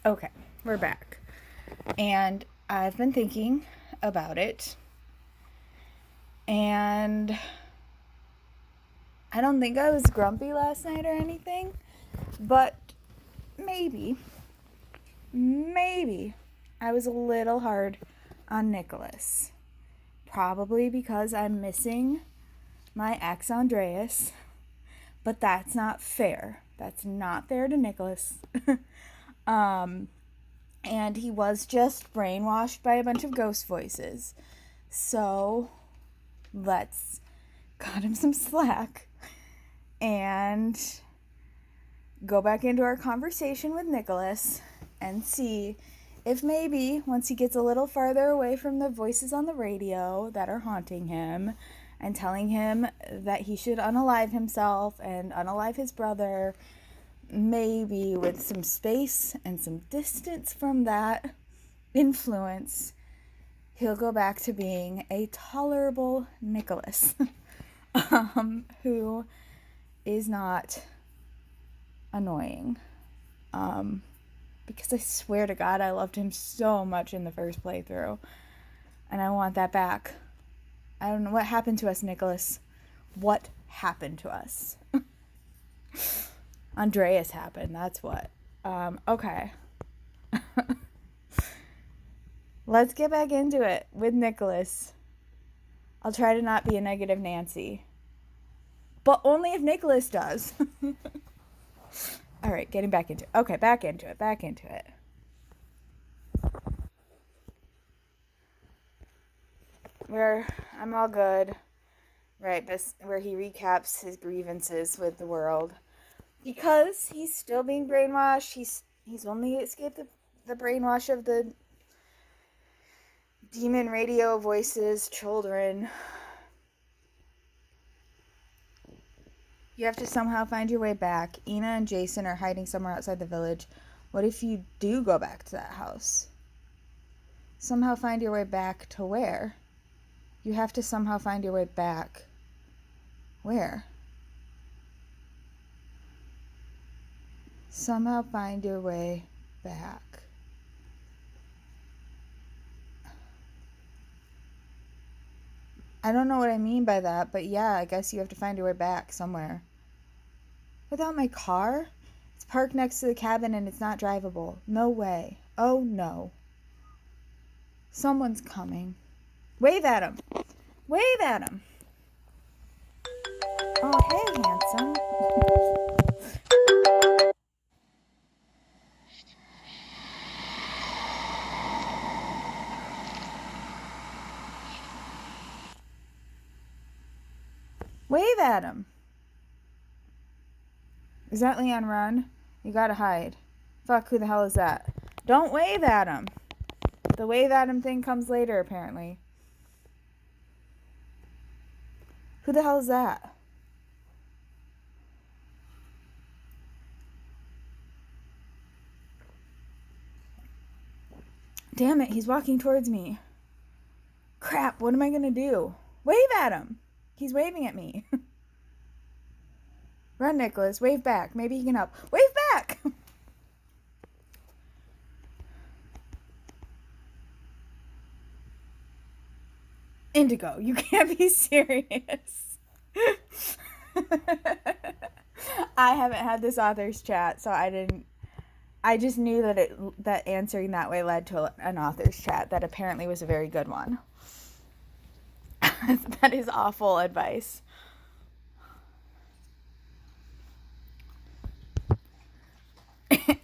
Okay, we're back. And I've been thinking about it. And I don't think I was grumpy last night or anything. But maybe I was a little hard on Nicolas. Probably because I'm missing my ex Andreas. But that's not fair. That's not fair to Nicolas. um, and he was just brainwashed by a bunch of ghost voices. So let's cut him some slack and go back into our conversation with Nicolas and see if maybe once he gets a little farther away from the voices on the radio that are haunting him and telling him that he should unalive himself and unalive his brother, maybe with some space and some distance from that influence, he'll go back to being a tolerable Nicolas who is not annoying. Because I swear to God, I loved him so much in the first playthrough. And I want that back. I don't know what happened to us, Nicolas. What happened to us? Andreas happened, that's what. Okay. Let's get back into it with Nicolas. I'll try to not be a negative Nancy. But only if Nicolas does. All right, getting back into it. Okay, back into it. Where I'm all good. Right, this where he recaps his grievances with the world. Because he's still being brainwashed. He's only escaped the brainwash of the demon radio voices, children. You have to somehow find your way back. Ina and Jason are hiding somewhere outside the village. What if you do go back to that house? Somehow find your way back to where? You have to somehow find your way back. Where? Somehow find your way back. I don't know what I mean by that, but yeah, I guess you have to find your way back somewhere. Without my car? It's parked next to the cabin and it's not drivable. No way. Oh no. Someone's coming. Wave at him. Wave at him. Oh, hey, handsome. Wave at him. Is that Leon Run? You gotta hide. Fuck, who the hell is that? Don't wave at him. The wave at him thing comes later, apparently. Who the hell is that? Damn it, he's walking towards me. Crap, what am I gonna do? Wave at him. He's waving at me. Run, Nicolas. Wave back. Maybe he can help. Wave back! Indigo, you can't be serious. I haven't had this author's chat, so I just knew that answering that way led to an author's chat that apparently was a very good one. That is awful advice.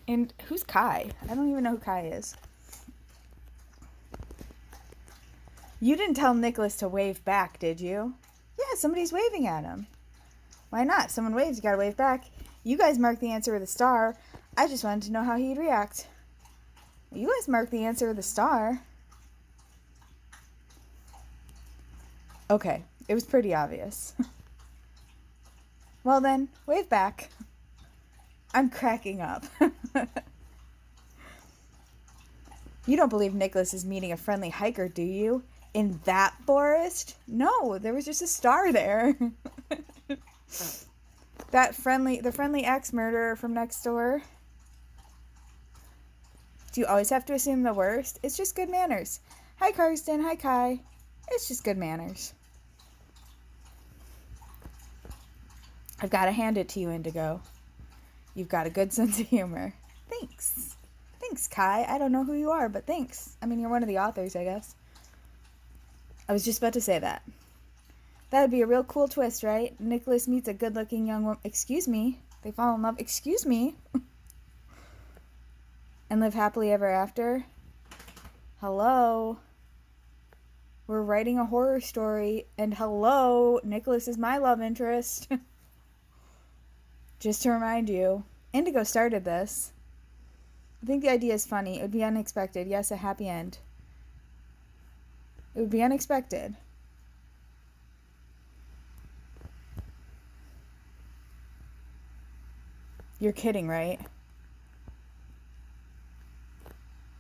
And who's Kai? I don't even know who Kai is. You didn't tell Nicolas to wave back, did you? Yeah, somebody's waving at him. Why not? Someone waves, you gotta wave back. You guys marked the answer with a star. I just wanted to know how he'd react. You guys marked the answer with a star. Okay, it was pretty obvious. Well then, wave back. I'm cracking up. You don't believe Nicolas is meeting a friendly hiker, do you? In that forest? No, there was just a star there. The friendly ex-murderer from next door. Do you always have to assume the worst? It's just good manners. Hi, Karsten. Hi, Kai. It's just good manners. I've got to hand it to you, Indigo. You've got a good sense of humor. Thanks. Thanks, Kai. I don't know who you are, but thanks. I mean, you're one of the authors, I guess. I was just about to say that. That would be a real cool twist, right? Nicolas meets a good-looking young woman. Excuse me. They fall in love. Excuse me. And live happily ever after. Hello. We're writing a horror story. And hello, Nicolas is my love interest. Just to remind you, Indigo started this. I think the idea is funny. It would be unexpected. Yes, a happy end. It would be unexpected. You're kidding, right?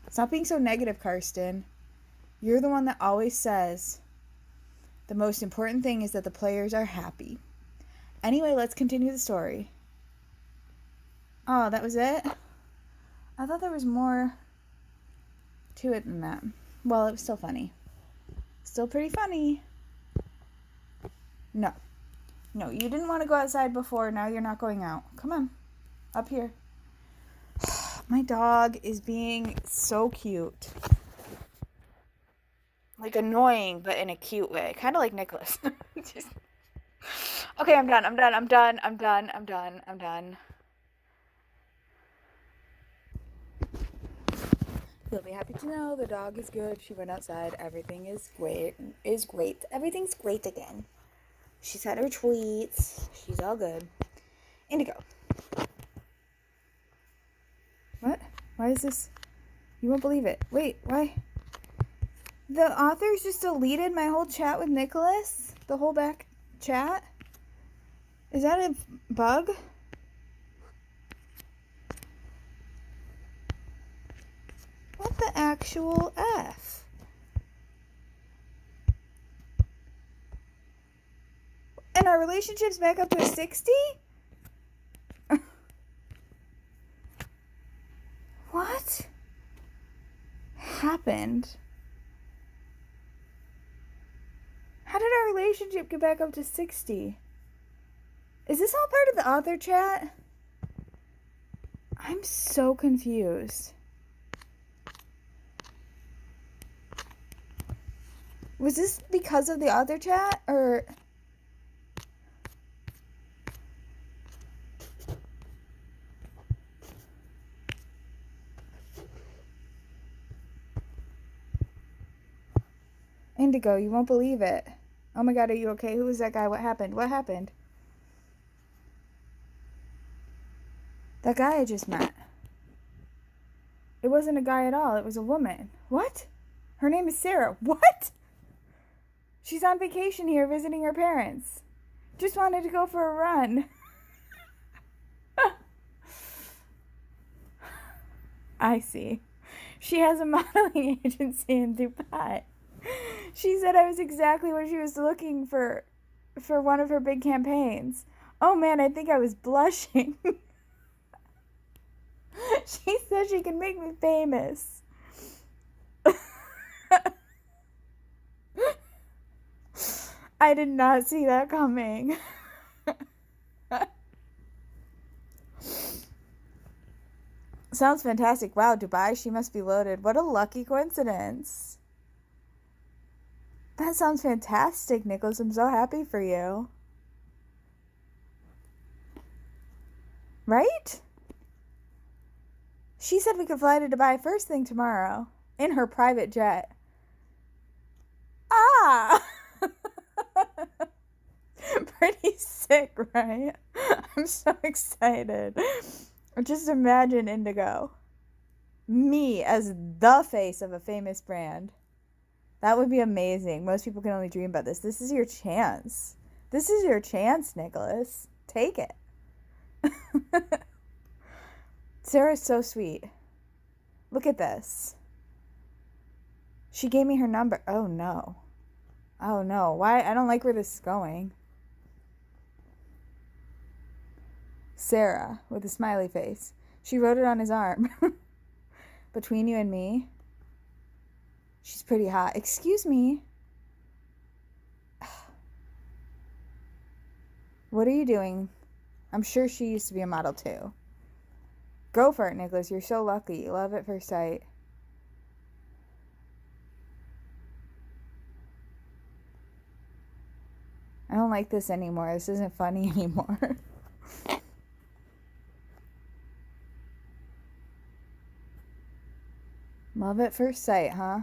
Stop being so negative, Karsten. You're the one that always says the most important thing is that the players are happy. Anyway, let's continue the story. Oh, that was it? I thought there was more to it than that. Well, it was still funny. Still pretty funny. No. No, you didn't want to go outside before. Now you're not going out. Come on. Up here. My dog is being so cute. Like annoying, but in a cute way. Kind of like Nicolas. Okay, I'm done. You'll be happy to know the dog is good. She went outside. Everything is great. Everything's great again. She's had her tweets. She's all good. Indigo. What? Why is this? You won't believe it. Wait, why? The authors just deleted my whole chat with Nicolas? The whole back chat? Is that a bug? What the actual F? And our relationship's back up to 60? What happened? How did our relationship get back up to 60? Is this all part of the author chat? I'm so confused. Was this because of the author chat, or... Indigo, you won't believe it. Oh my god, are you okay? Who was that guy? What happened? That guy I just met. It wasn't a guy at all. It was a woman. What? Her name is Sarah. What? She's on vacation here visiting her parents. Just wanted to go for a run. I see. She has a modeling agency in Dubai. She said I was exactly what she was looking for one of her big campaigns. Oh man, I think I was blushing. She said she could make me famous. I did not see that coming. Sounds fantastic. Wow, Dubai, she must be loaded. What a lucky coincidence. That sounds fantastic, Nicolas. I'm so happy for you. Right? She said we could fly to Dubai first thing tomorrow. In her private jet. Ah! Pretty sick, right? I'm so excited. Just imagine Indigo. Me as the face of a famous brand. That would be amazing. Most people can only dream about this. This is your chance. This is your chance, Nicolas. Take it. Sarah's so sweet. Look at this. She gave me her number. Oh, no. Oh, no. Why? I don't like where this is going. Sarah, with a smiley face. She wrote it on his arm. Between you and me, she's pretty hot. Excuse me. What are you doing? I'm sure she used to be a model too. Go for it, Nicholas. You're so lucky. Love at first sight. I don't like this anymore. This isn't funny anymore. Love at first sight, huh?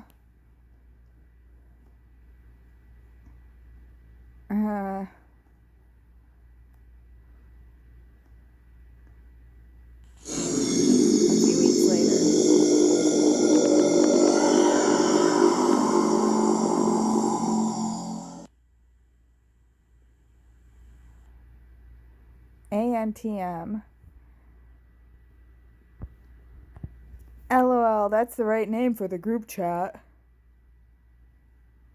A few weeks later. ANTM. LOL, that's the right name for the group chat.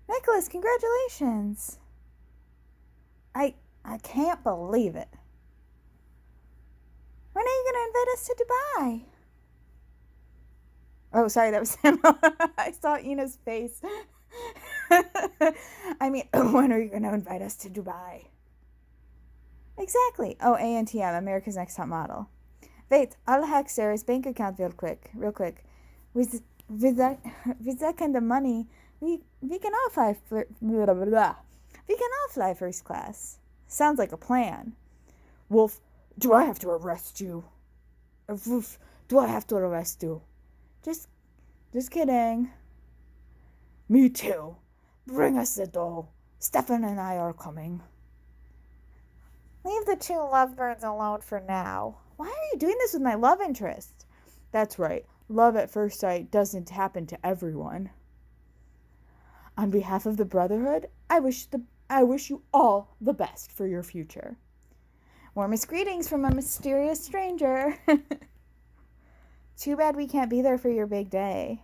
Nicholas, congratulations. I can't believe it. When are you going to invite us to Dubai? Oh, sorry, that was Samuel. I saw Ina's face. I mean, when are you going to invite us to Dubai? Exactly. Oh, ANTM, America's Next Top Model. Wait, I'll hack Sarah's bank account real quick. With that kind of money, we can all fly we can all fly first class. Sounds like a plan. Wolf, do I have to arrest you? Wolf, do I have to arrest you? Just kidding. Me too. Bring us the dough. Stefan and I are coming. Leave the two lovebirds alone for now. Why are you doing this with my love interest? That's right. Love at first sight doesn't happen to everyone. On behalf of the Brotherhood, I wish you all the best for your future. Warmest greetings from a mysterious stranger. Too bad we can't be there for your big day.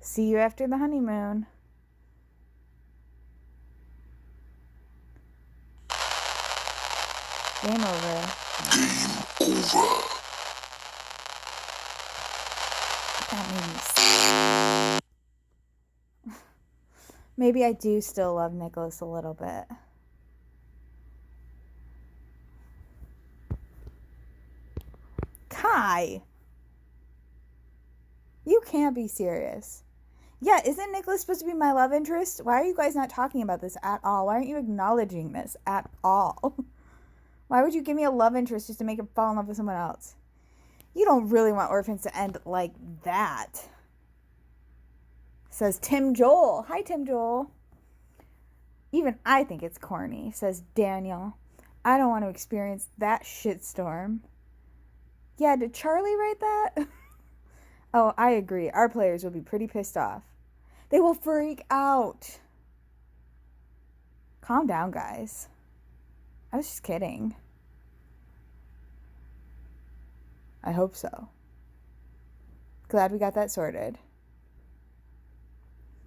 See you after the honeymoon. Game over. Game over. That made me sick. Maybe I do still love Nicholas a little bit. Kai! You can't be serious. Yeah, isn't Nicholas supposed to be my love interest? Why are you guys not talking about this at all? Why aren't you acknowledging this at all? Why would you give me a love interest just to make him fall in love with someone else? You don't really want Orphans to end like that. Says Tim Joel. Hi, Tim Joel. Even I think it's corny, says Daniel. I don't want to experience that shitstorm. Yeah, did Charlie write that? Oh, I agree. Our players will be pretty pissed off. They will freak out. Calm down, guys. I was just kidding. I hope so. Glad we got that sorted.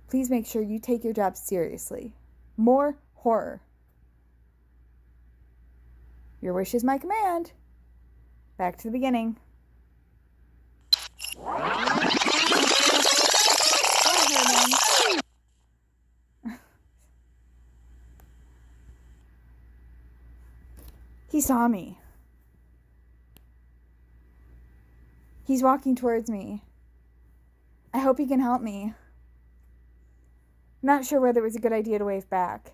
Please make sure you take your job seriously. More horror. Your wish is my command. Back to the beginning. He saw me. He's walking towards me. I hope he can help me. Not sure whether it was a good idea to wave back.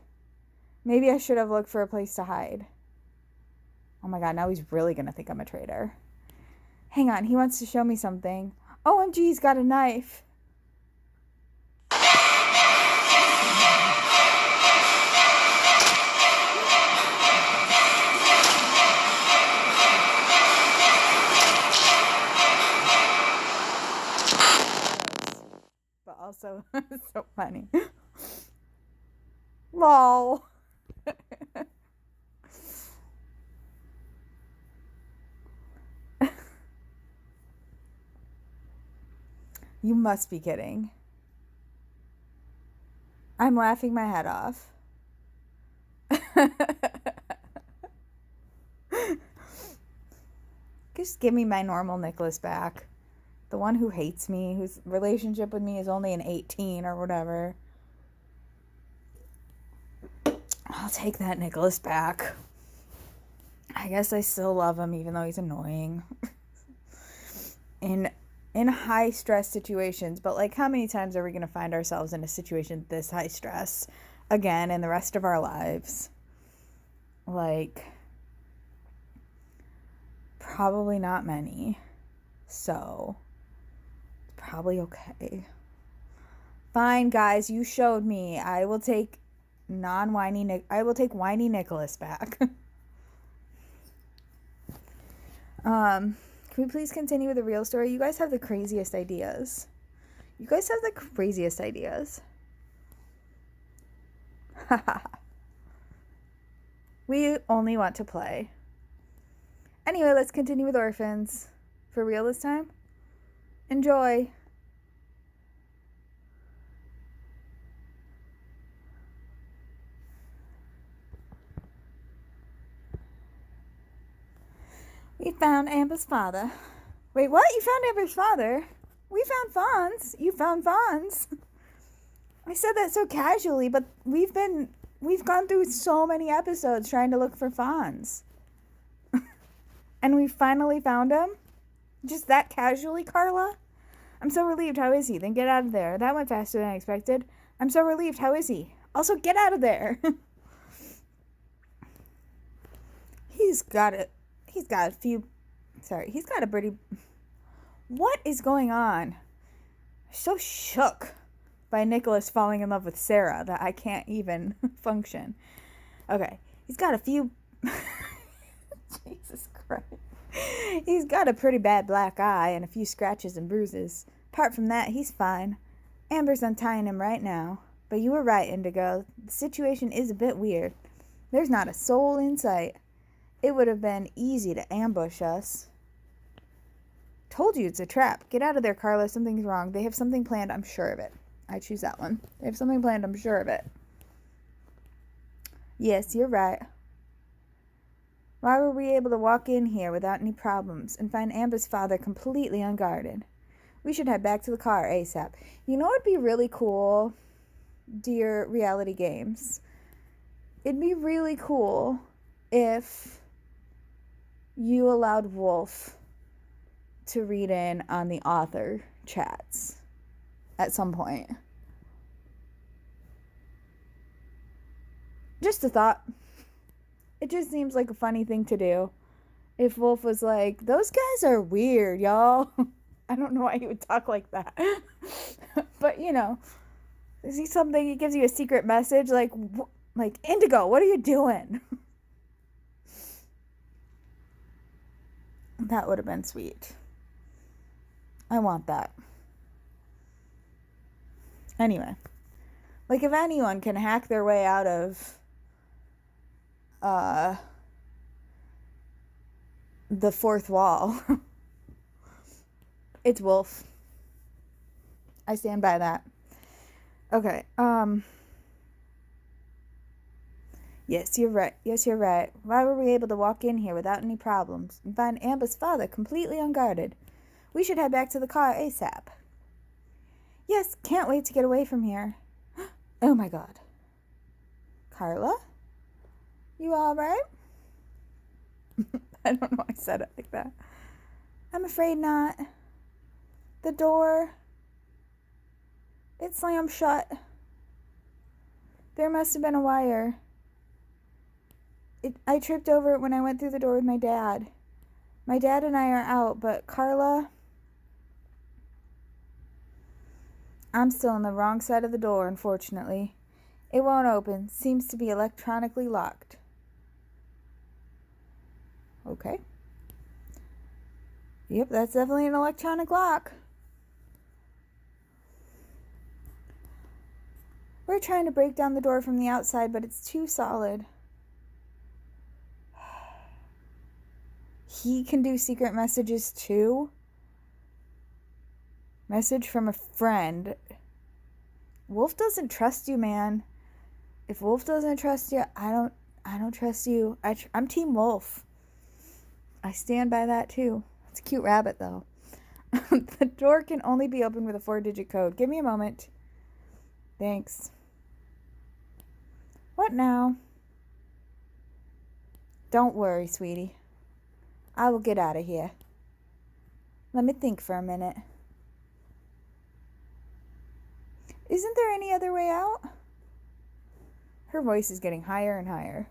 Maybe I should have looked for a place to hide. Oh my god, now he's really gonna think I'm a traitor. Hang on, he wants to show me something. OMG, he's got a knife. But also, so funny. Lol. You must be kidding. I'm laughing my head off. Just give me my normal Nicolas back. The one who hates me, whose relationship with me is only an 18 or whatever. I'll take that Nicolas back. I guess I still love him even though he's annoying. In high stress situations, but like how many times are we going to find ourselves in a situation this high stress again in the rest of our lives? Like, probably not many. So, probably okay. Fine, guys, you showed me. I will take whiny Nicolas back. Can we please continue with the real story? You guys have the craziest ideas. We only want to play. Anyway, let's continue with Orphans. For real this time? Enjoy. We found Amber's father. Wait, what? You found Amber's father? We found Fonz. You found Fonz. I said that so casually, but we've gone through so many episodes trying to look for Fonz. And we finally found him? Just that casually, Carla? I'm so relieved. How is he? Then get out of there. That went faster than I expected. I'm so relieved. How is he? Also, get out of there. He's got a pretty... What is going on? I'm so shook by Nicolas falling in love with Sarah that I can't even function. Okay. He's got a few... Jesus Christ. He's got a pretty bad black eye and a few scratches and bruises. Apart from that, he's fine. Amber's untying him right now. But you were right, Indigo. The situation is a bit weird. There's not a soul in sight. It would have been easy to ambush us. Told you it's a trap. Get out of there, Carla. Something's wrong. They have something planned. I'm sure of it. I choose that one. They have something planned. I'm sure of it. Yes, you're right. Why were we able to walk in here without any problems and find Amber's father completely unguarded? We should head back to the car ASAP. You know what'd be really cool, dear reality games? It'd be really cool if you allowed Wolf to read in on the author chats at some point. Just a thought. It just seems like a funny thing to do. If Wolf was like, those guys are weird, y'all. I don't know why he would talk like that. But, you know, is he something, he gives you a secret message like Indigo, what are you doing? That would have been sweet. I want that. Anyway, like if anyone can hack their way out of the fourth wall, it's Wolf. I stand by that. Okay, yes, you're right. Why were we able to walk in here without any problems and find Amber's father completely unguarded? We should head back to the car ASAP. Yes, can't wait to get away from here. Oh my god. Carla? You alright? I don't know why I said it like that. I'm afraid not. The door, it slammed shut. There must have been a wire. I tripped over it when I went through the door with my dad. My dad and I are out, but Carla... I'm still on the wrong side of the door, unfortunately. It won't open. Seems to be electronically locked. Okay. Yep, that's definitely an electronic lock. We're trying to break down the door from the outside, but it's too solid. He can do secret messages too? Message from a friend. Wolf doesn't trust you, man. If Wolf doesn't trust you, I don't trust you. I'm Team Wolf. I stand by that too. It's a cute rabbit though. The door can only be opened with a 4-digit code. Give me a moment. Thanks. What now? Don't worry, sweetie. I will get out of here. Let me think for a minute. Isn't there any other way out? Her voice is getting higher and higher.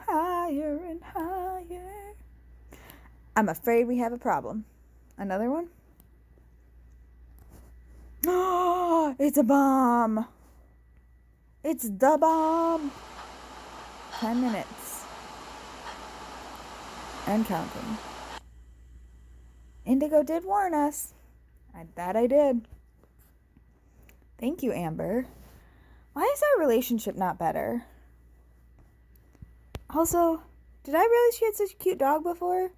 Higher and higher. I'm afraid we have a problem. Another one? Oh, it's a bomb. It's the bomb. 10 minutes. And counting. Indigo did warn us. That I did. Thank you, Amber. Why is our relationship not better? Also, did I realize she had such a cute dog before?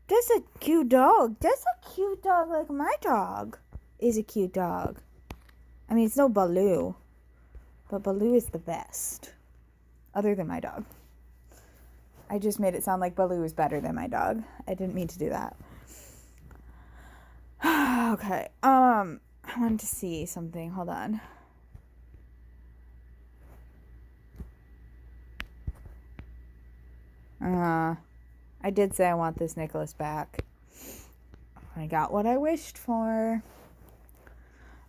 That's a cute dog. That's a cute dog like my dog is a cute dog. I mean, it's no Baloo. But Baloo is the best. Other than my dog. I just made it sound like Baloo is better than my dog. I didn't mean to do that. Okay. I wanted to see something. Hold on. I did say I want this Nicolas back. I got what I wished for.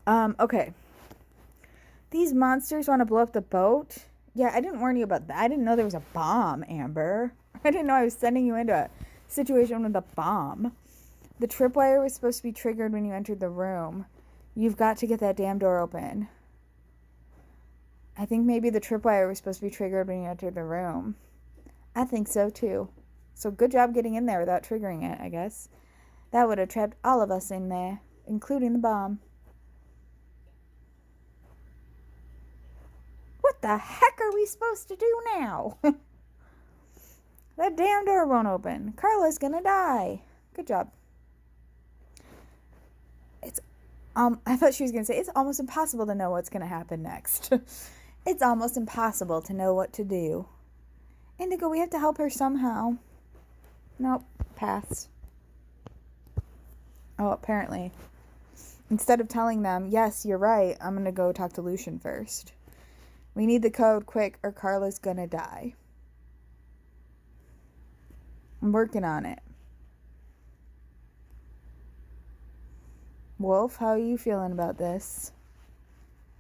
Okay. These monsters want to blow up the boat. Yeah, I didn't warn you about that. I didn't know there was a bomb, Amber. I didn't know I was sending you into a situation with a bomb. The tripwire was supposed to be triggered when you entered the room. You've got to get that damn door open. I think maybe the tripwire was supposed to be triggered when you entered the room. I think so, too. So good job getting in there without triggering it, I guess. That would have trapped all of us in there, including the bomb. What the heck are we supposed to do now? That damn door won't open. Carla's gonna die. Good job. I thought she was gonna say, it's almost impossible to know what's gonna happen next. It's almost impossible to know what to do. Indigo, we have to help her somehow. Nope, pass. Oh, apparently. Instead of telling them, yes, you're right, I'm gonna go talk to Lucian first. We need the code quick or Carla's gonna die. I'm working on it. Wolf, how are you feeling about this?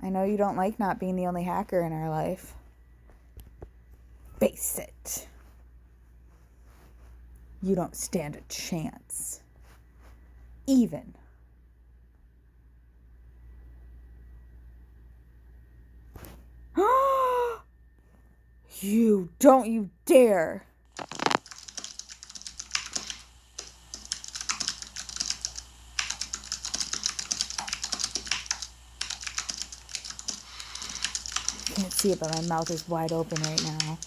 I know you don't like not being the only hacker in our life. Face it. You don't stand a chance. Even. Don't you dare. Can't see it, but my mouth is wide open right now.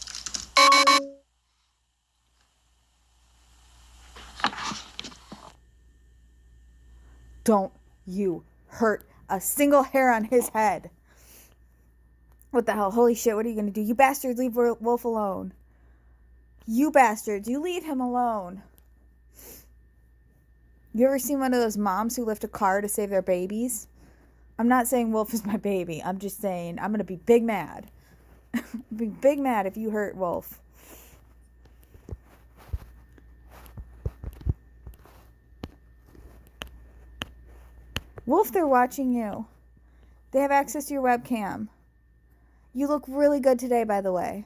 Don't you hurt a single hair on his head. What the hell? Holy shit, what are you going to do? You bastards, leave Wolf alone. You bastards, you leave him alone. You ever seen one of those moms who lift a car to save their babies? I'm not saying Wolf is my baby. I'm just saying I'm going to be big mad. Be big mad if you hurt Wolf. Wolf, they're watching you. They have access to your webcam. You look really good today, by the way.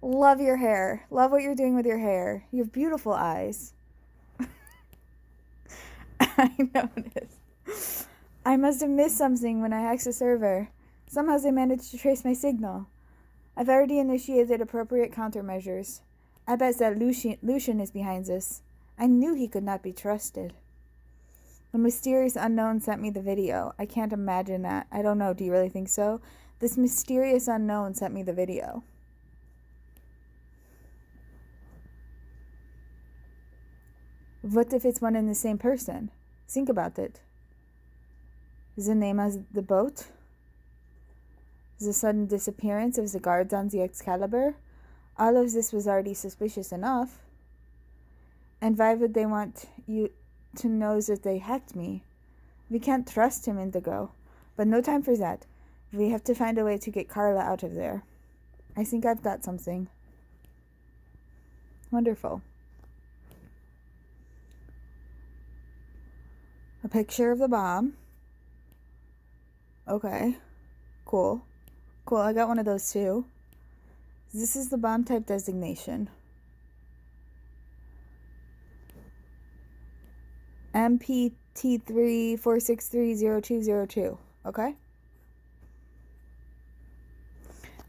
Love your hair. Love what you're doing with your hair. You have beautiful eyes. I noticed. I must have missed something when I hacked the server. Somehow they managed to trace my signal. I've already initiated appropriate countermeasures. I bet that Lucian is behind this. I knew he could not be trusted. The mysterious unknown sent me the video. I can't imagine that. I don't know. Do you really think so? This mysterious unknown sent me the video. What if it's one and the same person? Think about it. Is the name as the boat? The sudden disappearance of the guards on the Excalibur? All of this was already suspicious enough. And why would they want you to know that they hacked me? We can't trust him, Indigo. But no time for that. We have to find a way to get Carla out of there. I think I've got something. Wonderful. A picture of the bomb. Okay. Cool. Cool, I got one of those too. This is the bomb type designation. MPT3-463-0202. Okay?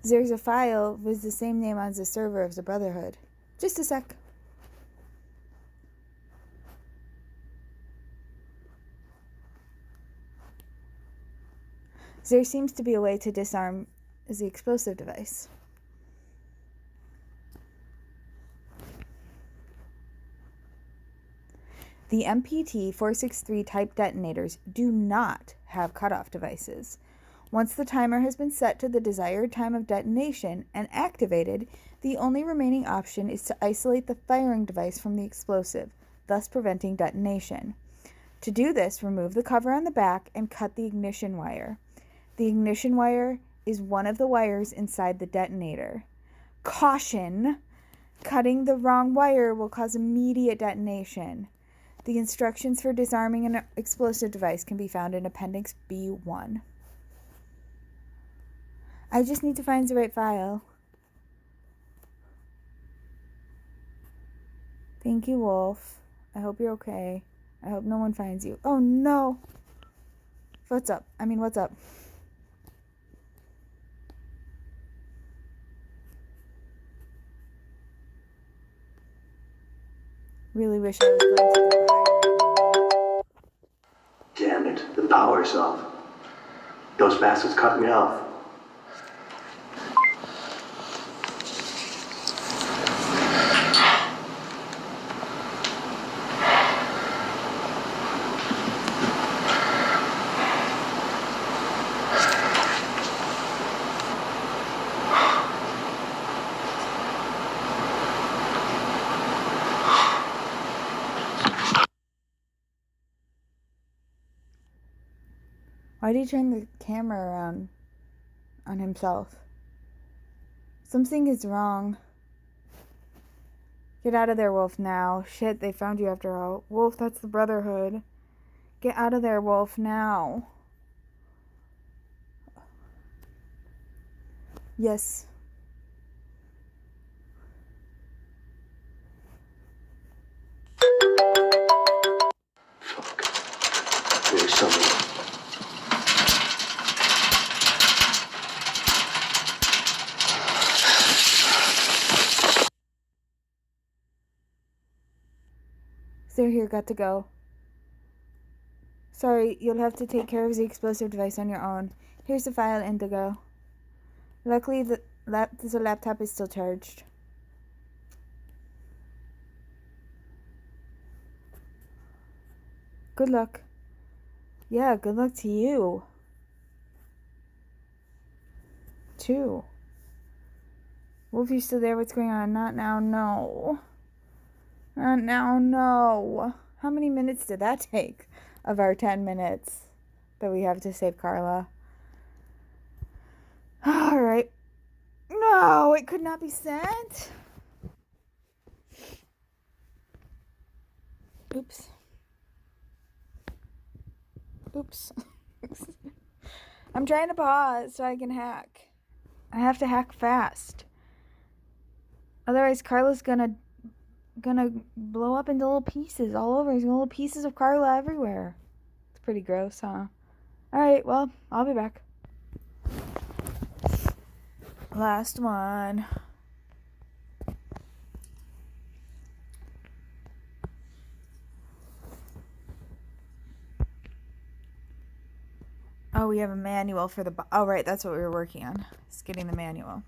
There's a file with the same name on the server of the Brotherhood. Just a sec. There seems to be a way to disarm the explosive device. The MPT-463 type detonators do not have cutoff devices. Once the timer has been set to the desired time of detonation and activated, the only remaining option is to isolate the firing device from the explosive, thus preventing detonation. To do this, remove the cover on the back and cut the ignition wire. The ignition wire is one of the wires inside the detonator. Caution! Cutting the wrong wire will cause immediate detonation. The instructions for disarming an explosive device can be found in Appendix B1. I just need to find the right file. Thank you, Wolf. I hope you're okay. I hope no one finds you. Oh, no! What's up? What's up? Really wish I was going to the bar right now. Damn it, the power's off. Those bastards cut me off. Why did he turn the camera around on himself? Something is wrong. Get out of there, Wolf, now. Shit, they found you after all. Wolf, that's the Brotherhood. Get out of there, Wolf, now. Yes. Fuck. There's something. They're here, got to go. Sorry, you'll have to take care of the explosive device on your own. Here's the file, Indigo. Luckily, the laptop is still charged. Good luck. Yeah, good luck to you. Too. Wolf, you still there? What's going on? Not now, no. Not now, no. How many minutes did that take of our 10 minutes that we have to save Carla? Alright. No, it could not be sent. Oops. Oops. I'm trying to pause so I can hack. I have to hack fast. Otherwise, Carla's gonna blow up into little pieces all over. There's little pieces of Carla everywhere. It's pretty gross, huh? Alright, well, I'll be back. Last one. Oh, we have a manual for the... Oh, right, that's what we were working on. It's getting the manual.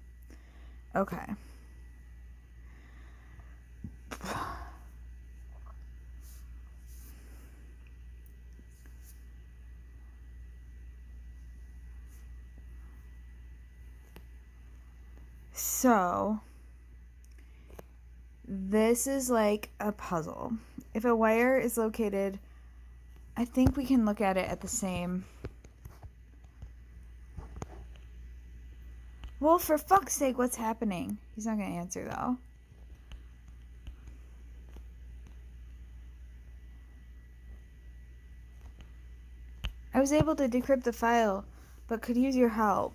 Okay. So, this is like a puzzle. If a wire is located, I think we can look at it at the same. Well, for fuck's sake, what's happening? He's not going to answer, though. I was able to decrypt the file, but could use your help.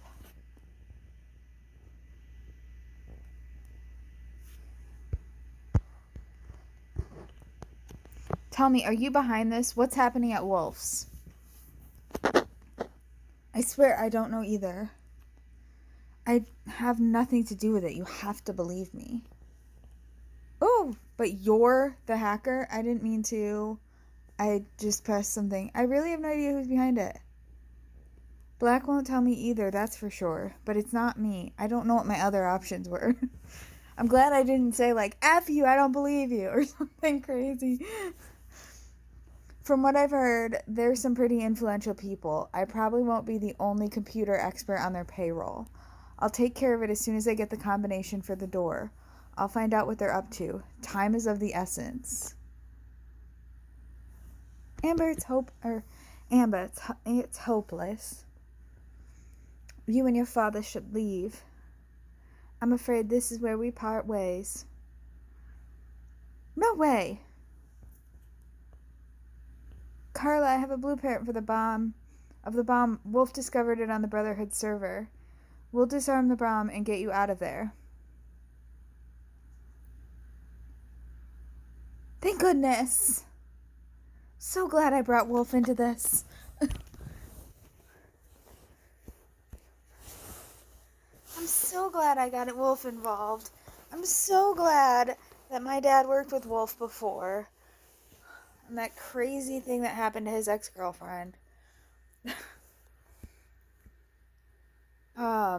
Tell me, are you behind this? What's happening at Wolf's? I swear I don't know either. I have nothing to do with it. You have to believe me. Oh, but you're the hacker? I didn't mean to. I just pressed something. I really have no idea who's behind it. Black won't tell me either, that's for sure. But it's not me. I don't know what my other options were. I'm glad I didn't say, like, F you, I don't believe you, or something crazy. From what I've heard, there's some pretty influential people. I probably won't be the only computer expert on their payroll. I'll take care of it as soon as I get the combination for the door. I'll find out what they're up to. Time is of the essence. Amber, it's hopeless. You and your father should leave. I'm afraid this is where we part ways. No way. Carla, I have a blueprint for the bomb. Wolf discovered it on the Brotherhood server. We'll disarm the bomb and get you out of there. Thank goodness. So glad I brought Wolf into this. I'm so glad I got Wolf involved. I'm so glad that my dad worked with Wolf before. And that crazy thing that happened to his ex-girlfriend. I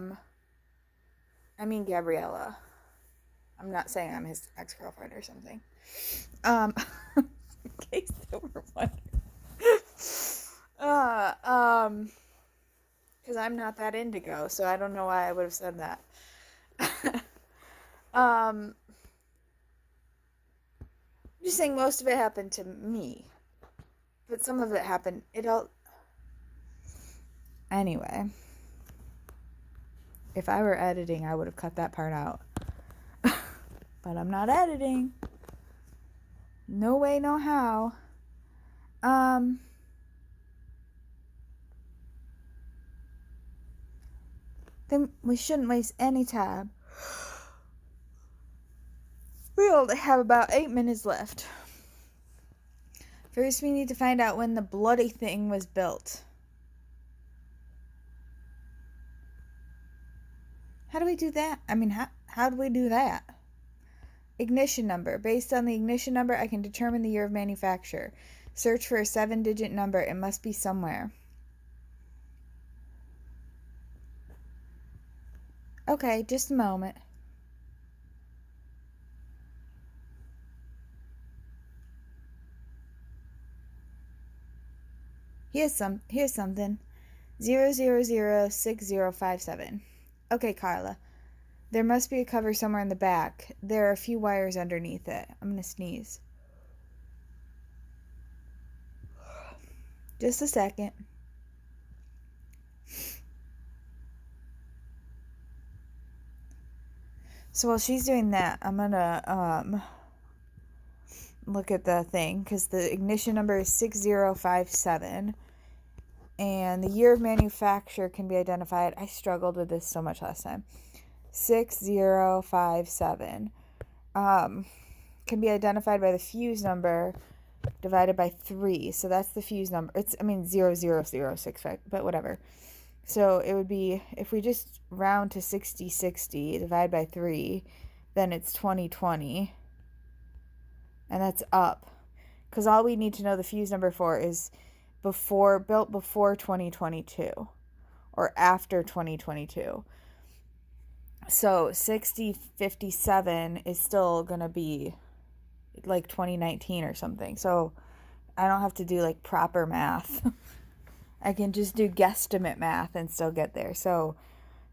mean Gabriella. I'm not saying I'm his ex-girlfriend or something. In case they were wondering. Because I'm not that indigo, so I don't know why I would have said that. I'm just saying most of it happened to me. But some of it happened, Anyway. If I were editing, I would have cut that part out. But I'm not editing. No way, no how. Then we shouldn't waste any time. We only have about 8 minutes left. First, we need to find out when the bloody thing was built. How do we do that? I mean, how do we do that? Ignition number. Based on the ignition number, I can determine the year of manufacture. Search for a 7-digit number. It must be somewhere. Okay, just a moment. Here's something. 0006057. Okay, Carla. There must be a cover somewhere in the back. There are a few wires underneath it. I'm gonna sneeze. Just a second. So while she's doing that, I'm gonna look at the thing, because the ignition number is 6057. And the year of manufacture can be identified. I struggled with this so much last time. 6057. Can be identified by the fuse number divided by 3. So that's the fuse number. 00065, but whatever. So it would be, if we just round to 6060, divide by 3, then it's 2020. And that's up. Because all we need to know the fuse number for is built before 2022 or after 2022. So 6057 is still gonna be like 2019 or something. So I don't have to do like proper math. I can just do guesstimate math and still get there. So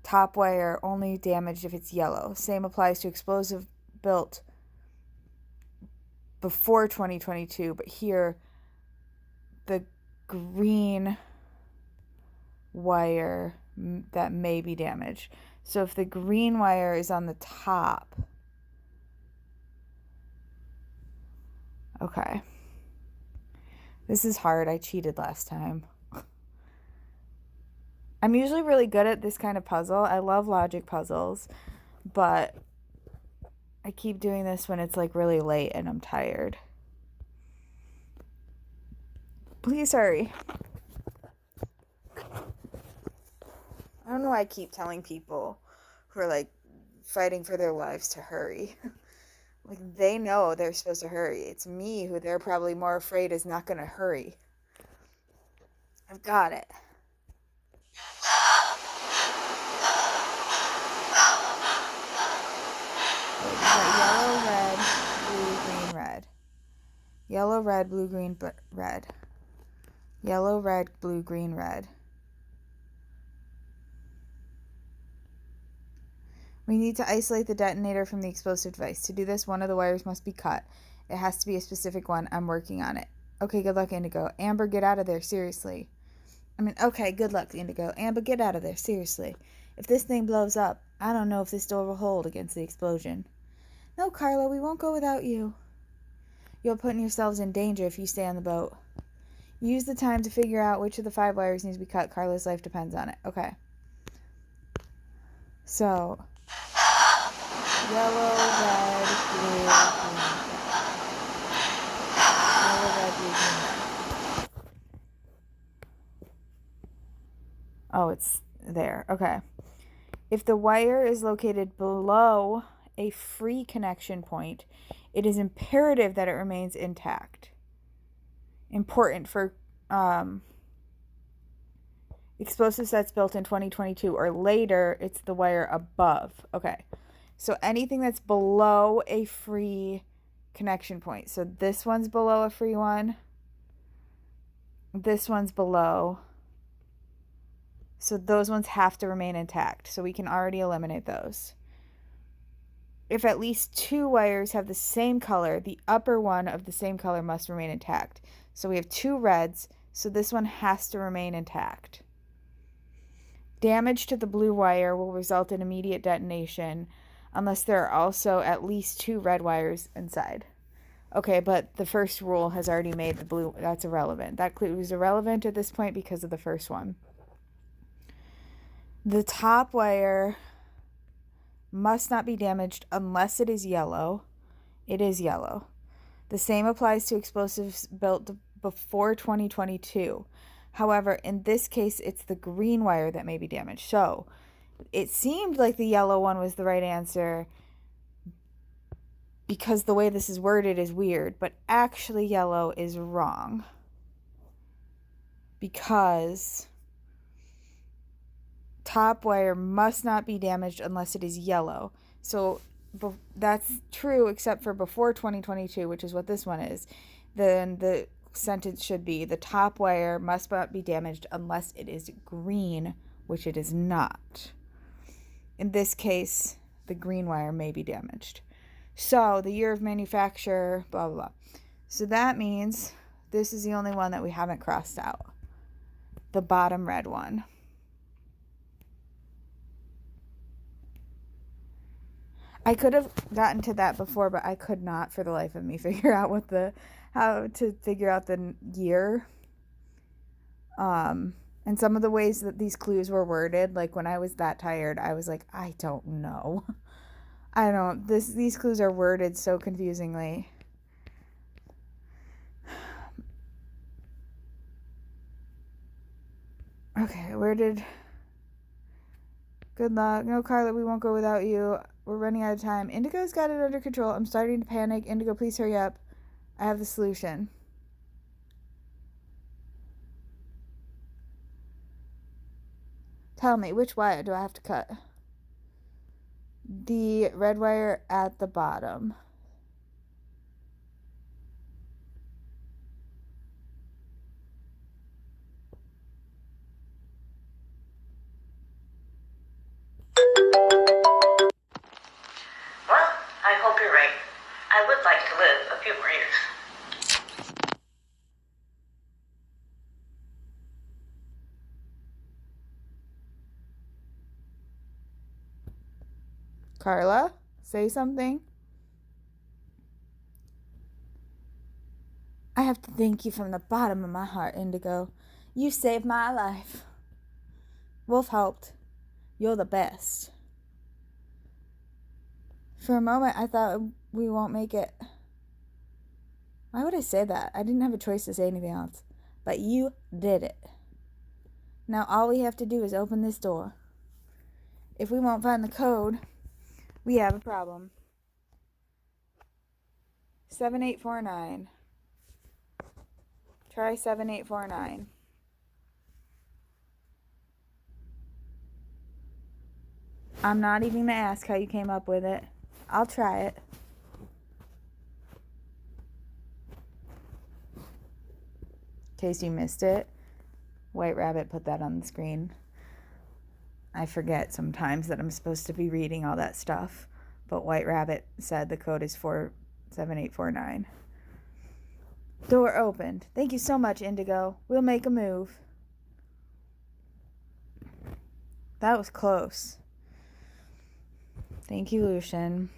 Top wire only damaged if it's yellow. Same applies to explosive built before 2022, but here the green wire that may be damaged. So if the green wire is on the top, okay. This is hard. I cheated last time. I'm usually really good at this kind of puzzle. I love logic puzzles, but I keep doing this when it's like really late and I'm tired. Please hurry. I don't know why I keep telling people who are like fighting for their lives to hurry. Like they know they're supposed to hurry. It's me who they're probably more afraid is not going to hurry. I've got it. Yellow, red, blue, green, red. Yellow, red, blue, green, red. Yellow, red, blue, green, red. We need to isolate the detonator from the explosive device. To do this, one of the wires must be cut. It has to be a specific one. I'm working on it. Okay, good luck, Indigo. Amber, get out of there, seriously. Okay, good luck, Indigo. Amber, get out of there, seriously. If this thing blows up, I don't know if this door will hold against the explosion. No, Carla, we won't go without you. You're putting yourselves in danger if you stay on the boat. Use the time to figure out which of the 5 wires needs to be cut. Carla's life depends on it. Okay. So, yellow, red, blue, green, red. Yellow, red, blue, green, red. Oh, it's there. Okay. If the wire is located below a free connection point, it is imperative that it remains intact. Important for explosive sets built in 2022 or later, it's the wire above. Okay. So anything that's below a free connection point. So this one's below a free one. This one's below. So those ones have to remain intact. So we can already eliminate those. If at least 2 wires have the same color, the upper one of the same color must remain intact. So we have 2 reds, so this one has to remain intact. Damage to the blue wire will result in immediate detonation unless there are also at least 2 red wires inside. Okay, but the first rule has already made the blue, that's irrelevant. That clue was irrelevant at this point because of the first one. The top wire must not be damaged unless it is yellow. It is yellow. The same applies to explosives built before 2022. However, in this case, it's the green wire that may be damaged. So it seemed like the yellow one was the right answer because the way this is worded is weird, but actually yellow is wrong because top wire must not be damaged unless it is yellow. So that's true except for before 2022, which is what this one is. Then the sentence should be the top wire must not be damaged unless it is green, which it is not. In this case, the green wire may be damaged. So the year of manufacture, blah, blah, blah. So that means this is the only one that we haven't crossed out. The bottom red one. I could have gotten to that before, but I could not for the life of me figure out how to figure out the year. And some of the ways that these clues were worded, like when I was that tired, I was like, I don't know. These clues are worded so confusingly. Okay, good luck. No, Carla, we won't go without you. We're running out of time. Indigo's got it under control. I'm starting to panic. Indigo, please hurry up. I have the solution. Tell me, which wire do I have to cut? The red wire at the bottom. Carla, say something. I have to thank you from the bottom of my heart, Indigo. You saved my life. Wolf helped. You're the best. For a moment, I thought we won't make it. Why would I say that? I didn't have a choice to say anything else. But you did it. Now all we have to do is open this door. If we won't find the code, we have a problem. 7849. Try 7849. I'm not even going to ask how you came up with it. I'll try it. In case you missed it, White Rabbit put that on the screen. I forget sometimes that I'm supposed to be reading all that stuff, but White Rabbit said the code is 47849. Door opened. Thank you so much, Indigo. We'll make a move. That was close. Thank you, Lucian.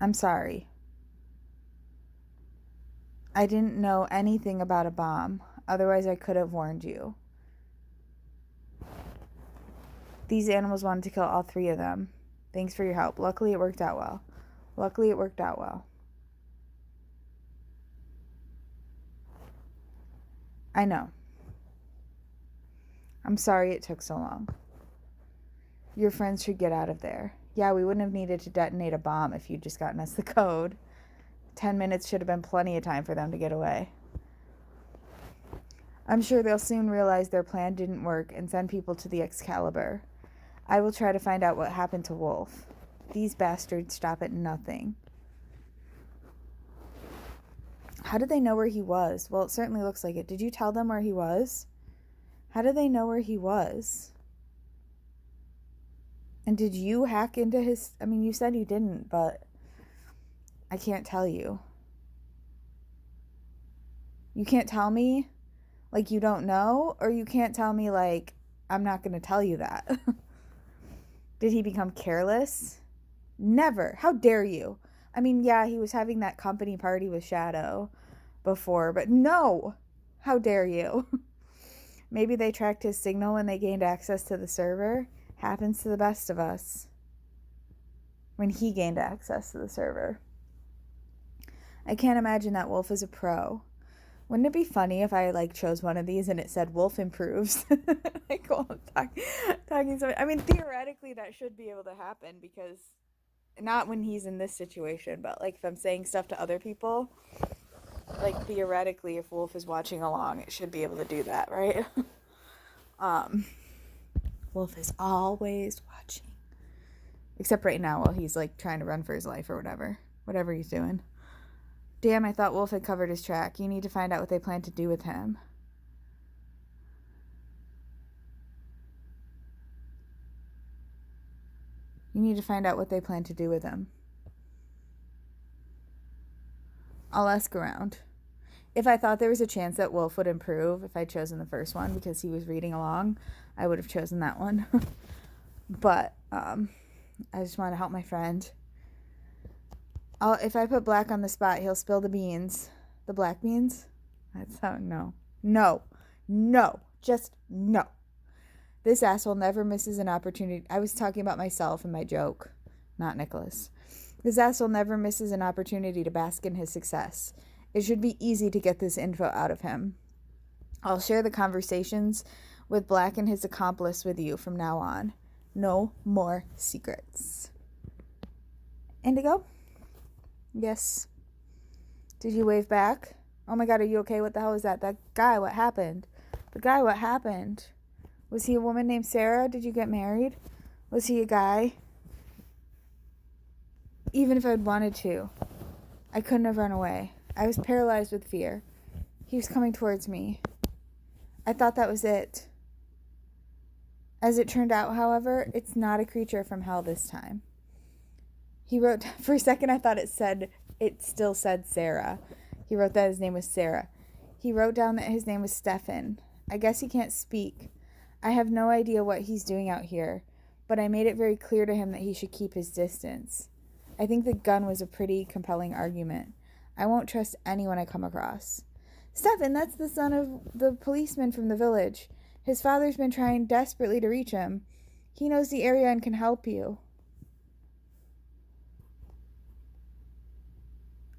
I'm sorry. I didn't know anything about a bomb. Otherwise, I could have warned you. These animals wanted to kill all 3 of them. Thanks for your help. Luckily, it worked out well. I know. I'm sorry it took so long. Your friends should get out of there. Yeah, we wouldn't have needed to detonate a bomb if you'd just gotten us the code. 10 minutes should have been plenty of time for them to get away. I'm sure they'll soon realize their plan didn't work and send people to the Excalibur. I will try to find out what happened to Wolf. These bastards stop at nothing. How did they know where he was? Well, it certainly looks like it. Did you tell them where he was? How did they know where he was? And did you hack into his... I mean, you said you didn't, but I can't tell you. You can't tell me, like, you don't know, or you can't tell me, like, I'm not going to tell you that. Did he become careless? Never. How dare you? I mean, yeah, he was having that company party with Shadow before, but no. How dare you? Maybe they tracked his signal when they gained access to the server. Happens to the best of us. When he gained access to the server. I can't imagine that Wolf is a pro. Wouldn't it be funny if I, like, chose one of these and it said Wolf improves? Like, while I'm talking so... I mean, theoretically, that should be able to happen because... Not when he's in this situation, but, like, if I'm saying stuff to other people... Like, theoretically, if Wolf is watching along, it should be able to do that, right? Wolf is always watching. Except right now while he's, like, trying to run for his life or whatever. Whatever he's doing. Damn, I thought Wolf had covered his track. You need to find out what they plan to do with him. You need to find out what they plan to do with him. I'll ask around. If I thought there was a chance that Wolf would improve, if I'd chosen the first one because he was reading along, I would have chosen that one. But I just want to help my friend. If I put Black on the spot, he'll spill the beans. The black beans? That's how, no. No. No. Just no. This asshole never misses an opportunity. I was talking about myself and my joke, not Nicolas. This asshole never misses an opportunity to bask in his success. It should be easy to get this info out of him. I'll share the conversations with Black and his accomplice with you from now on. No more secrets. Indigo? Yes. Did you wave back? Oh my god, are you okay? What the hell is that? That guy, what happened? The guy, what happened? Was he a woman named Sarah? Did you get married? Was he a guy? Even if I'd wanted to, I couldn't have run away. I was paralyzed with fear. He was coming towards me. I thought that was it. As it turned out, however, it's not a creature from hell this time. He wrote, for a second I thought it still said Sarah. He wrote that his name was Sarah. He wrote down that his name was Stefan. I guess he can't speak. I have no idea what he's doing out here, but I made it very clear to him that he should keep his distance. I think the gun was a pretty compelling argument. I won't trust anyone I come across. Stefan, that's the son of the policeman from the village. His father's been trying desperately to reach him. He knows the area and can help you.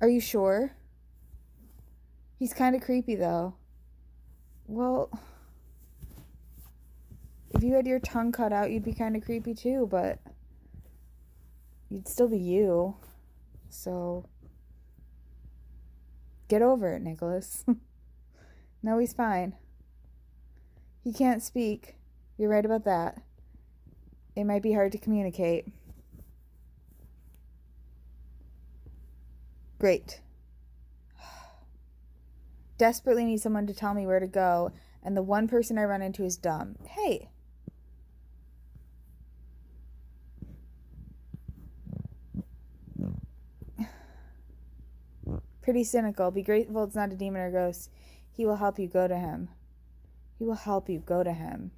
Are you sure? He's kind of creepy, though. Well, if you had your tongue cut out, you'd be kind of creepy, too, but you'd still be you. So, get over it, Nicholas. No, he's fine. He can't speak. You're right about that. It might be hard to communicate. Great. Desperately need someone to tell me where to go, and the one person I run into is dumb. Hey. Pretty cynical. Be grateful it's not a demon or ghost. He will help you go to him. He will help you go to him,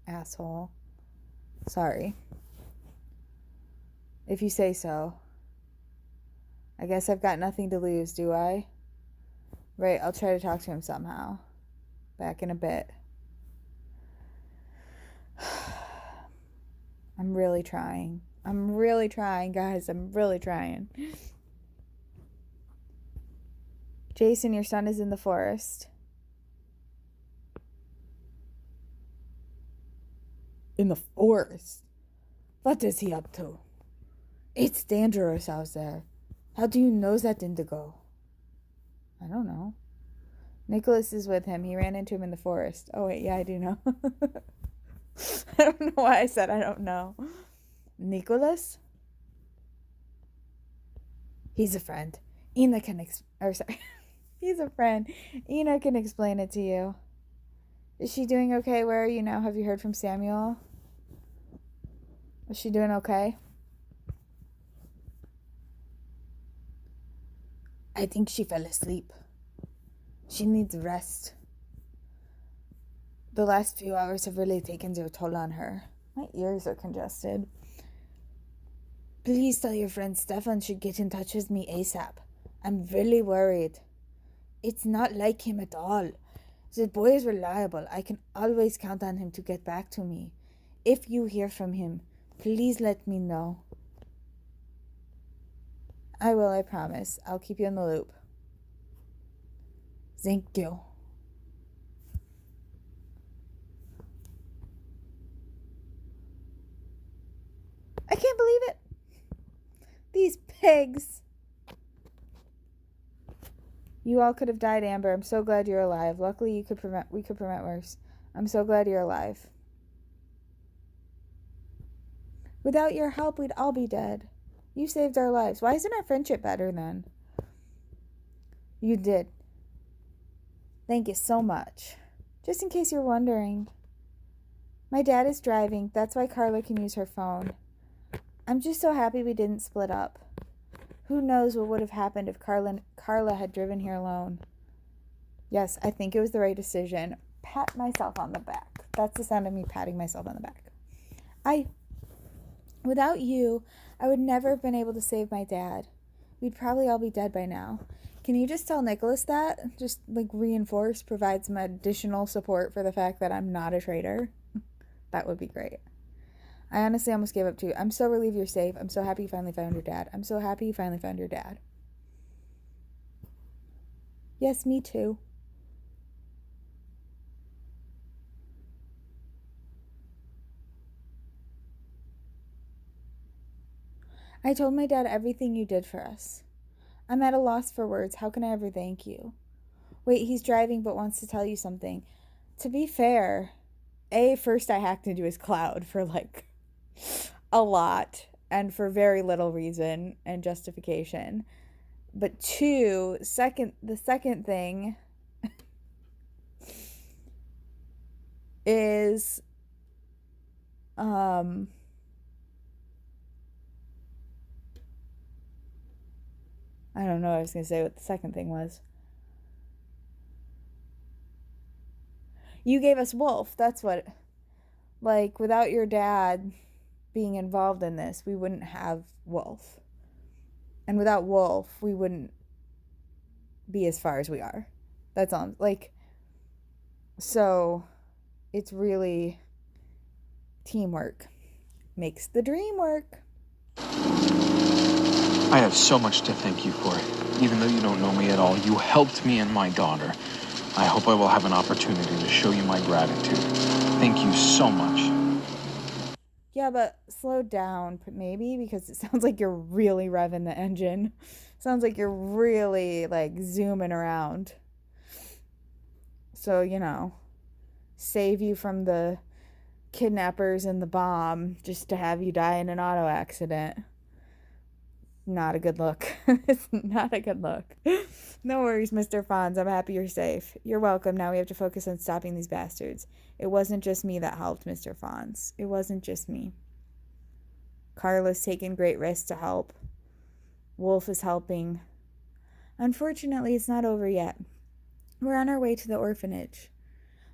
asshole. Sorry. If you say so. I guess I've got nothing to lose, do I? Right, I'll try to talk to him somehow. Back in a bit. I'm really trying. Guys. I'm really trying. Jason, your son is in the forest. In the forest? What is he up to? It's dangerous out there. How do you know that, Indigo? I don't know. Nicholas is with him. He ran into him in the forest. Oh, wait, yeah, I do know. I don't know why I said I don't know. Nicolas? He's a friend. Ina can He's a friend. Ina can explain it to you. Is she doing okay? Where are you now? Have you heard from Samuel? Is she doing okay? I think she fell asleep. She needs rest. The last few hours have really taken their toll on her. My ears are congested. Please tell your friend Stefan should get in touch with me ASAP. I'm really worried. It's not like him at all. The boy is reliable. I can always count on him to get back to me. If you hear from him, please let me know. I will, I promise. I'll keep you in the loop. Thank you. I can't believe it. These pigs. You all could have died, Amber. I'm so glad you're alive. Luckily, we could prevent worse. I'm so glad you're alive. Without your help, we'd all be dead. You saved our lives. Why isn't our friendship better then? You did. Thank you so much. Just in case you're wondering. My dad is driving. That's why Carla can use her phone. I'm just so happy we didn't split up. Who knows what would have happened if Carla had driven here alone. Yes, I think it was the right decision. Pat myself on the back. That's the sound of me patting myself on the back. Without you, I would never have been able to save my dad. We'd probably all be dead by now. Can you just tell Nicholas that? Just, reinforce, provide some additional support for the fact that I'm not a traitor? That would be great. I honestly almost gave up too. I'm so relieved you're safe. I'm so happy you finally found your dad. I'm so happy you finally found your dad. Yes, me too. I told my dad everything you did for us. I'm at a loss for words. How can I ever thank you? Wait, he's driving but wants to tell you something. To be fair, first I hacked into his cloud for a lot and for very little reason and justification. But two, the second thing is I don't know. I was going to say what the second thing was. You gave us Wolf. That's what. Like, without your dad being involved in this, we wouldn't have Wolf. And without Wolf, we wouldn't be as far as we are. That's all. Like, so it's really teamwork makes the dream work. I have so much to thank you for. Even though you don't know me at all, you helped me and my daughter. I hope I will have an opportunity to show you my gratitude. Thank you so much. Yeah, but slow down, maybe, because it sounds like you're really revving the engine. Sounds like you're really, like, zooming around. So, save you from the kidnappers and the bomb just to have you die in an auto accident. Not a good look. It's not a good look. No worries, Mr. Fonz. I'm happy you're safe. You're welcome. Now we have to focus on stopping these bastards. It wasn't just me that helped, Mr. Fonz. It wasn't just me. Carla's taken great risks to help. Wolf is helping. Unfortunately, it's not over yet. We're on our way to the orphanage.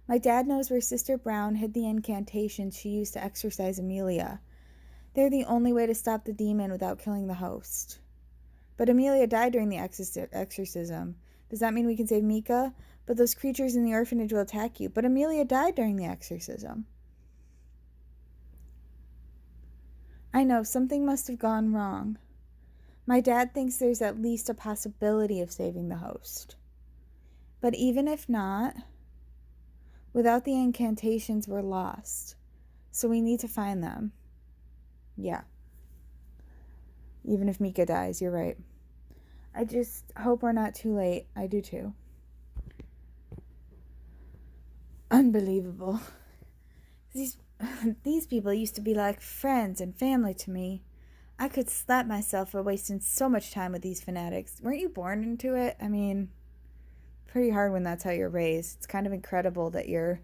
My dad knows where Sister Brown hid the incantations she used to exorcise Amelia. They're the only way to stop the demon without killing the host. But Amelia died during the exorcism. Does that mean we can save Mika? But those creatures in the orphanage will attack you. But Amelia died during the exorcism. I know, something must have gone wrong. My dad thinks there's at least a possibility of saving the host. But even if not, without the incantations, we're lost. So we need to find them. Yeah. Even if Mika dies, you're right. I just hope we're not too late. I do too. Unbelievable. These people used to be like friends and family to me. I could slap myself for wasting so much time with these fanatics. Weren't you born into it? I mean, pretty hard when that's how you're raised. It's kind of incredible that you're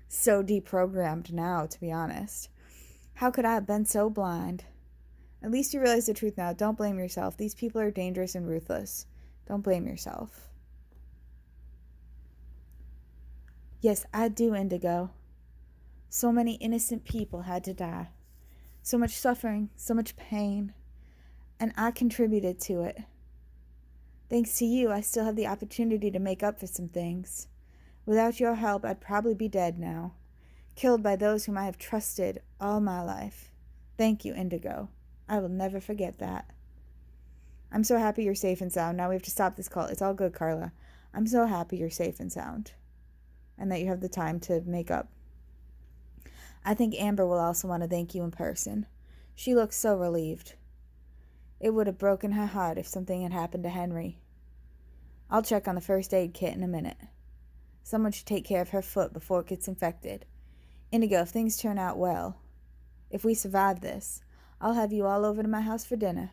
so deprogrammed now, to be honest. How could I have been so blind? At least you realize the truth now. Don't blame yourself. These people are dangerous and ruthless. Don't blame yourself. Yes, I do, Indigo. So many innocent people had to die. So much suffering, so much pain. And I contributed to it. Thanks to you, I still have the opportunity to make up for some things. Without your help, I'd probably be dead now. Killed by those whom I have trusted all my life. Thank you, Indigo. I will never forget that. I'm so happy you're safe and sound. Now we have to stop this cult. It's all good, Carla. I'm so happy you're safe and sound. And that you have the time to make up. I think Amber will also want to thank you in person. She looks so relieved. It would have broken her heart if something had happened to Henry. I'll check on the first aid kit in a minute. Someone should take care of her foot before it gets infected. Indigo, if things turn out well, if we survive this, I'll have you all over to my house for dinner.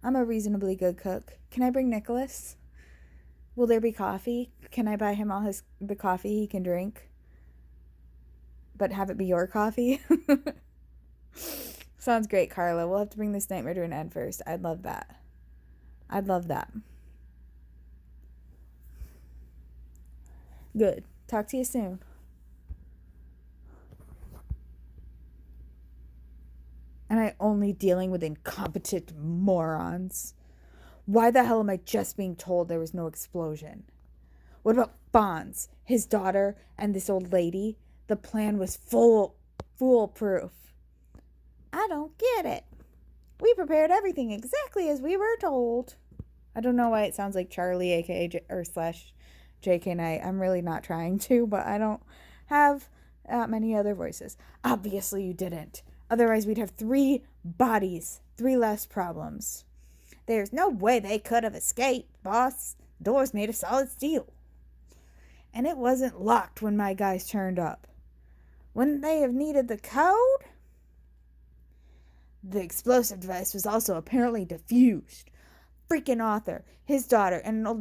I'm a reasonably good cook. Can I bring Nicolas? Will there be coffee? Can I buy him all the coffee he can drink? But have it be your coffee? Sounds great, Carla. We'll have to bring this nightmare to an end first. I'd love that. I'd love that. Good. Talk to you soon. Am I only dealing with incompetent morons? Why the hell am I just being told there was no explosion? What about Fonz, his daughter, and this old lady? The plan was foolproof. I don't get it. We prepared everything exactly as we were told. I don't know why it sounds like Charlie, aka slash JK Knight. I'm really not trying to, but I don't have many other voices. Obviously you didn't. Otherwise we'd have 3 bodies, 3 less problems. There's no way they could have escaped, boss. Door's made of solid steel. And it wasn't locked when my guys turned up. Wouldn't they have needed the code? The explosive device was also apparently diffused. Freaking author, his daughter, and a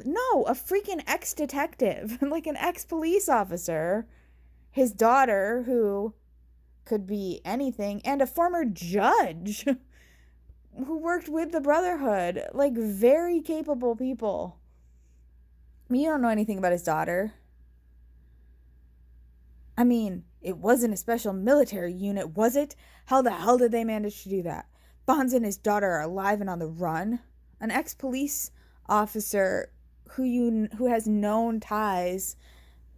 freaking ex-detective, like an ex-police officer, his daughter, who could be anything, and a former judge who worked with the Brotherhood, like very capable people. I mean, you don't know anything about his daughter. I mean, It wasn't a special military unit, was it? How the hell did they manage to do that? Bonds and his daughter are alive and on the run. An ex-police officer who has known ties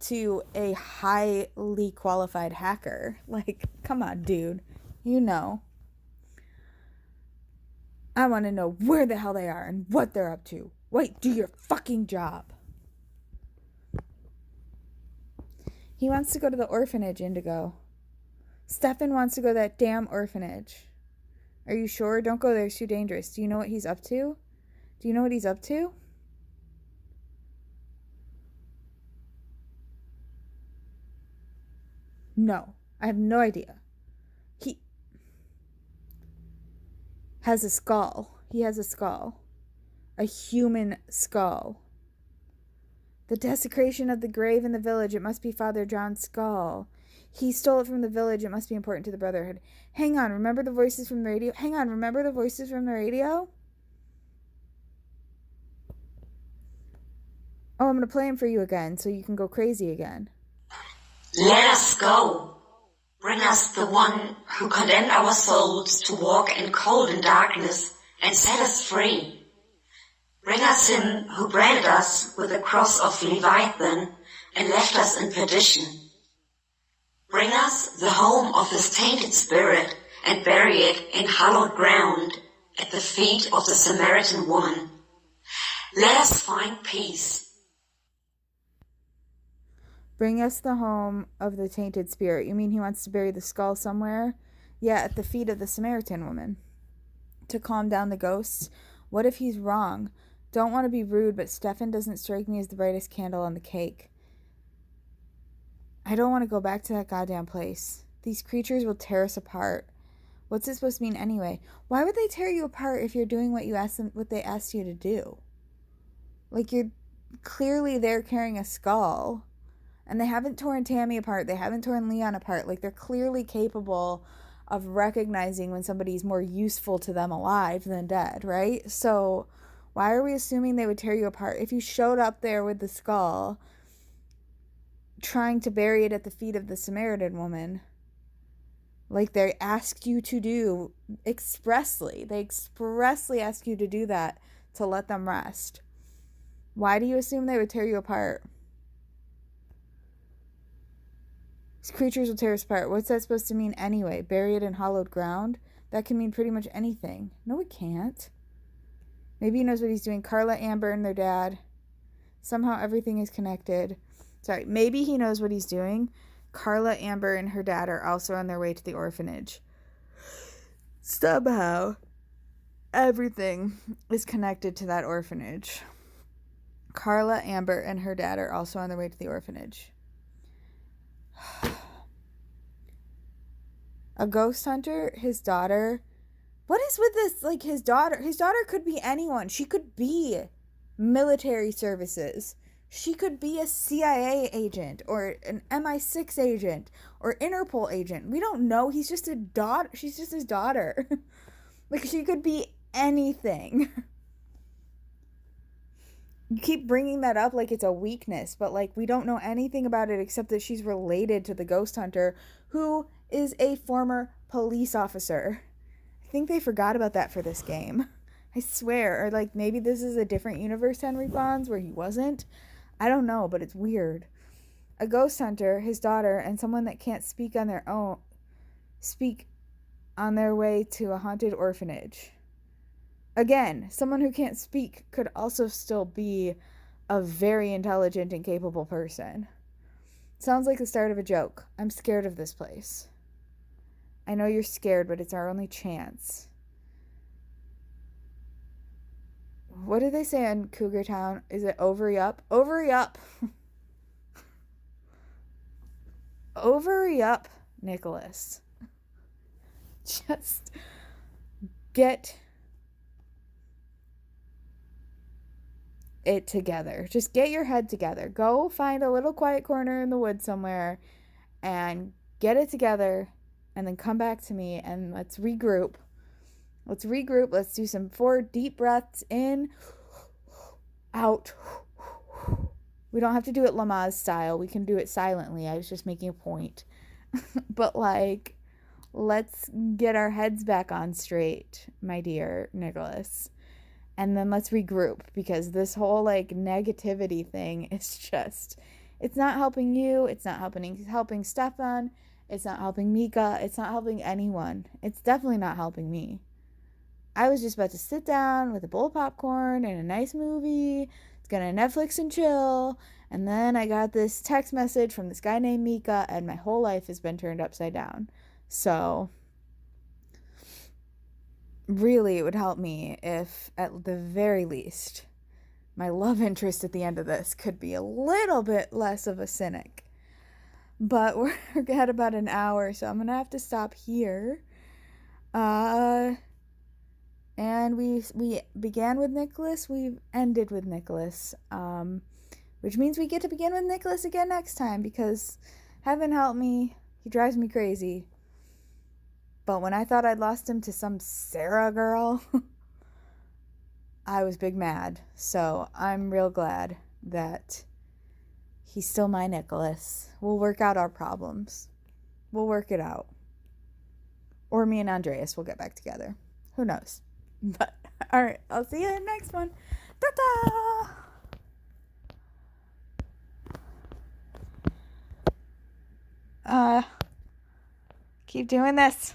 to a highly qualified hacker. Like, come on, dude. You know. I want to know where the hell they are and what they're up to. Wait, do your fucking job. He wants to go to the orphanage, Indigo. Stefan wants to go to that damn orphanage. Are you sure? Don't go there. It's too dangerous. Do you know what he's up to? Do you know what he's up to? No. I have no idea. He has a skull. He has a skull. A human skull. The desecration of the grave in the village. It must be Father John's skull. He stole it from the village. It must be important to the Brotherhood. Hang on. Remember the voices from the radio? Hang on. Remember the voices from the radio? Oh, I'm going to play him for you again so you can go crazy again. Let us go. Bring us the one who condemned our souls to walk in cold and darkness and set us free. Bring us him who branded us with the cross of Leviathan and left us in perdition. Bring us the home of his tainted spirit and bury it in hallowed ground at the feet of the Samaritan woman. Let us find peace. Bring us the home of the tainted spirit. You mean he wants to bury the skull somewhere? Yeah, at the feet of the Samaritan woman. To calm down the ghosts. What if he's wrong? Don't want to be rude, but Stefan doesn't strike me as the brightest candle on the cake. I don't want to go back to that goddamn place. These creatures will tear us apart. What's it supposed to mean anyway? Why would they tear you apart if you're doing what they asked you to do? Like, you're clearly there carrying a skull. And they haven't torn Tammy apart. They haven't torn Leon apart. Like, they're clearly capable of recognizing when somebody's more useful to them alive than dead, right? So why are we assuming they would tear you apart? If you showed up there with the skull, trying to bury it at the feet of the Samaritan woman, like they asked you to do expressly. They expressly asked you to do that to let them rest. Why do you assume they would tear you apart? These creatures will tear us apart. What's that supposed to mean anyway? Bury it in hollowed ground? That can mean pretty much anything. No, it can't. Maybe he knows what he's doing. Carla, Amber, and their dad. Somehow everything is connected. Sorry, maybe he knows what he's doing. Carla, Amber, and her dad are also on their way to the orphanage. Somehow, everything is connected to that orphanage. Carla, Amber, and her dad are also on their way to the orphanage. A ghost hunter, his daughter. What is with this? Like, his daughter could be anyone. She could be military services. She could be a CIA agent or an MI6 agent or Interpol agent. We don't know. He's just a daughter. She's just his daughter. Like, she could be anything. You keep bringing that up like it's a weakness, but like we don't know anything about it except that she's related to the ghost hunter, who is a former police officer. I think they forgot about that for this game. I swear. Or like maybe this is a different universe Henry Fonz where he wasn't. I don't know, but it's weird. A ghost hunter, his daughter, and someone that can't speak on their way to a haunted orphanage. Again, someone who can't speak could also still be a very intelligent and capable person. Sounds like the start of a joke. I'm scared of this place. I know you're scared, but it's our only chance. What did they say on Cougar Town? Is it ovary up? Ovary up! Ovary up, Nicolas. Just get it together. Just get your head together. Go find a little quiet corner in the woods somewhere and get it together, and then come back to me and let's regroup. Let's do some 4 deep breaths in, out. We don't have to do it Lamaze style. We can do it silently. I was just making a point. But like, let's get our heads back on straight, my dear Nicholas. And then let's regroup, because this whole like negativity thing is just, it's not helping you. It's not helping Stefan. It's not helping Mika. It's not helping anyone. It's definitely not helping me. I was just about to sit down with a bowl of popcorn and a nice movie. It's gonna Netflix and chill. And then I got this text message from this guy named Mika, and my whole life has been turned upside down. So, really, it would help me if, at the very least, my love interest at the end of this could be a little bit less of a cynic. But we're at about an hour, so I'm gonna have to stop here. And we began with Nicholas, we ended with Nicholas, which means we get to begin with Nicholas again next time, because heaven help me, he drives me crazy. But when I thought I'd lost him to some Sarah girl, I was big mad. So I'm real glad that he's still my Nicholas. We'll work out our problems. We'll work it out. Or me and Andreas will get back together. Who knows? But, alright, I'll see you in the next one. Ta-ta! Keep doing this.